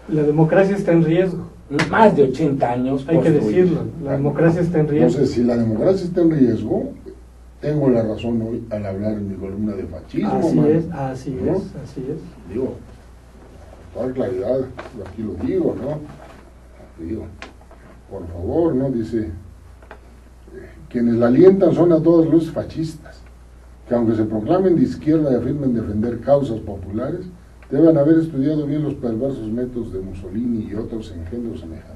La democracia está en riesgo, más de 80 años. hay que construir. decirlo, la democracia está en riesgo. Entonces, si la democracia está en riesgo, tengo la razón hoy al hablar en mi columna de fascismo. Así mano. es, así ¿No? es, así es. Digo, con toda claridad, aquí lo digo, ¿no? Digo, por favor, ¿no? Dice, quienes la alientan son a todas luces fascistas, que aunque se proclamen de izquierda y afirmen defender causas populares, deben haber estudiado bien los perversos métodos de Mussolini y otros engendros semejantes.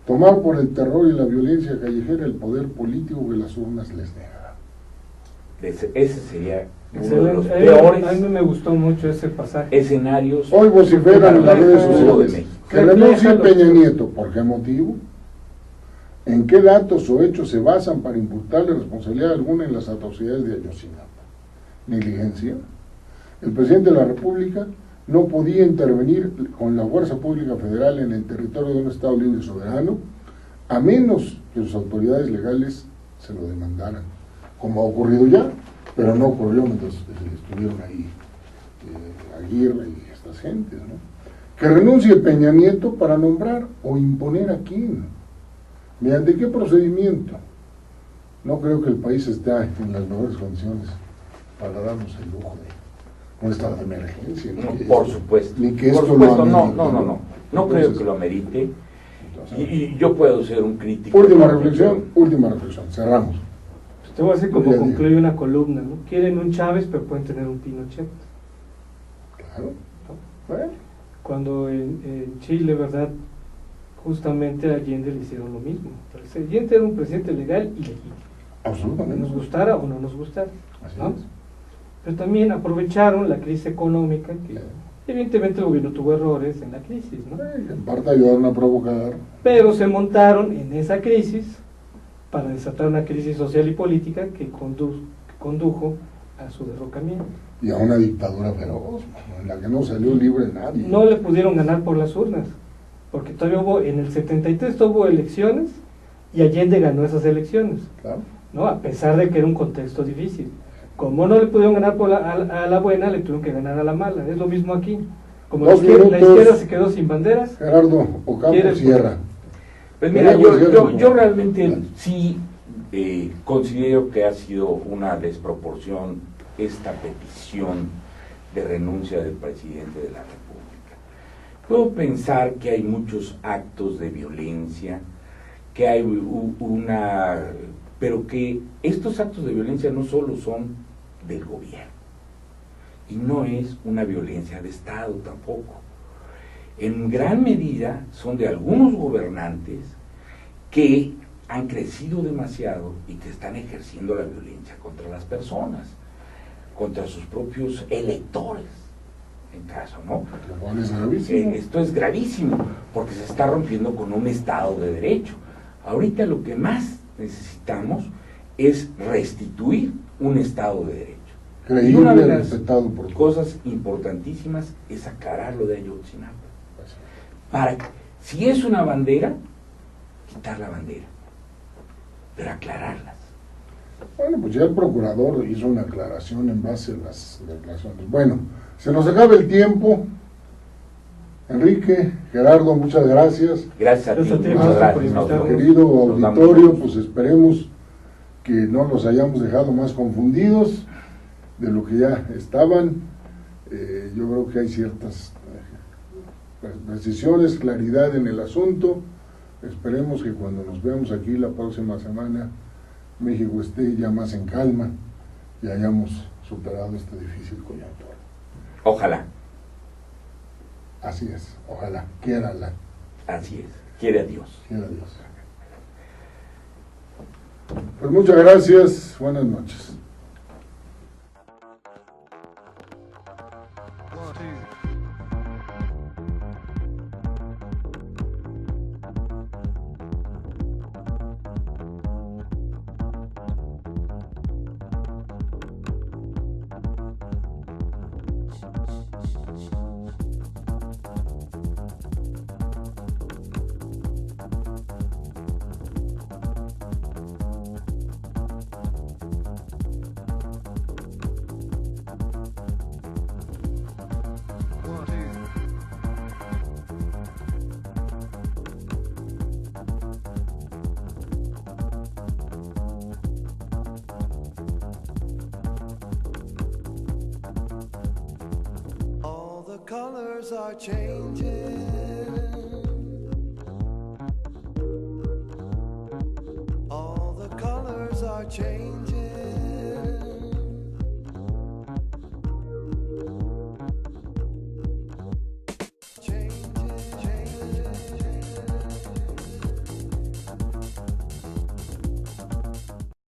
Tomar por el terror y la violencia callejera el poder político que las urnas les negarán. Ese sería uno de los Excelente. A mí peores me gustó mucho ese pasaje. escenarios. Hoy vociferan en las redes Refleja- sociales de México. que renuncie Refleja Peña lo- Nieto. ¿Por qué motivo? ¿En qué datos o hechos se basan para imputarle responsabilidad alguna en las atrocidades de Ayotzinapa? ¿Negligencia? El presidente de la República no podía intervenir con la fuerza pública federal en el territorio de un Estado libre y soberano, a menos que sus autoridades legales se lo demandaran, como ha ocurrido ya, pero no ocurrió mientras estuvieron ahí Aguirre y estas gentes, ¿no? Que renuncie Peña Nieto para nombrar o imponer a quién, mediante qué procedimiento. No creo que el país esté en las mejores condiciones para darnos el lujo de un estado de emergencia. Por supuesto. Ni que por esto supuesto, lo no amerite. creo Entonces, que lo amerite. entonces, Y yo puedo ser un crítico. última reflexión, cerramos. Pues te voy a decir como Diga, concluye una columna, ¿no? Quieren un Chávez, pero pueden tener un Pinochet. Claro. ¿No? Bueno, Cuando en Chile, ¿verdad? Justamente a Allende le hicieron lo mismo. Entonces, Allende era un presidente legal y legítimo. absolutamente. Nos gustara o no nos gustara. Así ¿no? es. Pero también aprovecharon la crisis económica, que evidentemente el gobierno tuvo errores en la crisis, ¿no? En parte ayudaron a provocar. Pero se montaron en esa crisis para desatar una crisis social y política que condujo a su derrocamiento. Y a una dictadura feroz, en la que no salió libre nadie. No le pudieron ganar por las urnas, porque todavía en el 73 hubo elecciones y Allende ganó esas elecciones, Claro. ¿no? A pesar de que era un contexto difícil. Como no le pudieron ganar a la buena, le tuvieron que ganar a la mala. Es lo mismo aquí. Como la 2 izquierda minutos. se quedó sin banderas, Gerardo Ocampo ¿Quieres? cierra. Pues mira, Queremos yo realmente sí considero que ha sido una desproporción esta petición de renuncia del presidente de la República. Puedo pensar que hay muchos actos de violencia, que hay pero que estos actos de violencia no solo son del gobierno, y no es una violencia de Estado tampoco. En gran medida son de algunos gobernantes que han crecido demasiado y que están ejerciendo la violencia contra las personas, contra sus propios electores, en caso, ¿no? Lo cual es gravísimo. Esto es gravísimo, porque se está rompiendo con un Estado de Derecho. Ahorita lo que más necesitamos es restituir un Estado de Derecho. Y una Creíble, de las respetado por todos. cosas importantísimas es aclarar lo de Ayotzinapa. Para, si es una bandera, quitar la bandera, pero aclararlas. Bueno, pues ya el procurador hizo una aclaración en base a las declaraciones. Bueno, se nos acaba el tiempo. Enrique, Gerardo, muchas gracias. Gracias a ti, Gracias a ti, muchas por gracias. invitarnos. Querido Nos damos auditorio, gusto. pues esperemos que no los hayamos dejado más confundidos de lo que ya estaban. Yo creo que hay ciertas precisiones, claridad en el asunto. Esperemos que cuando nos veamos aquí la próxima semana, México esté ya más en calma y hayamos superado esta difícil coyuntura. Ojalá, Así es, ojalá, quiérala, así es. Quiere a Dios. quiera Dios. Pues muchas gracias, buenas noches. Colors are changing. All the colors are changing.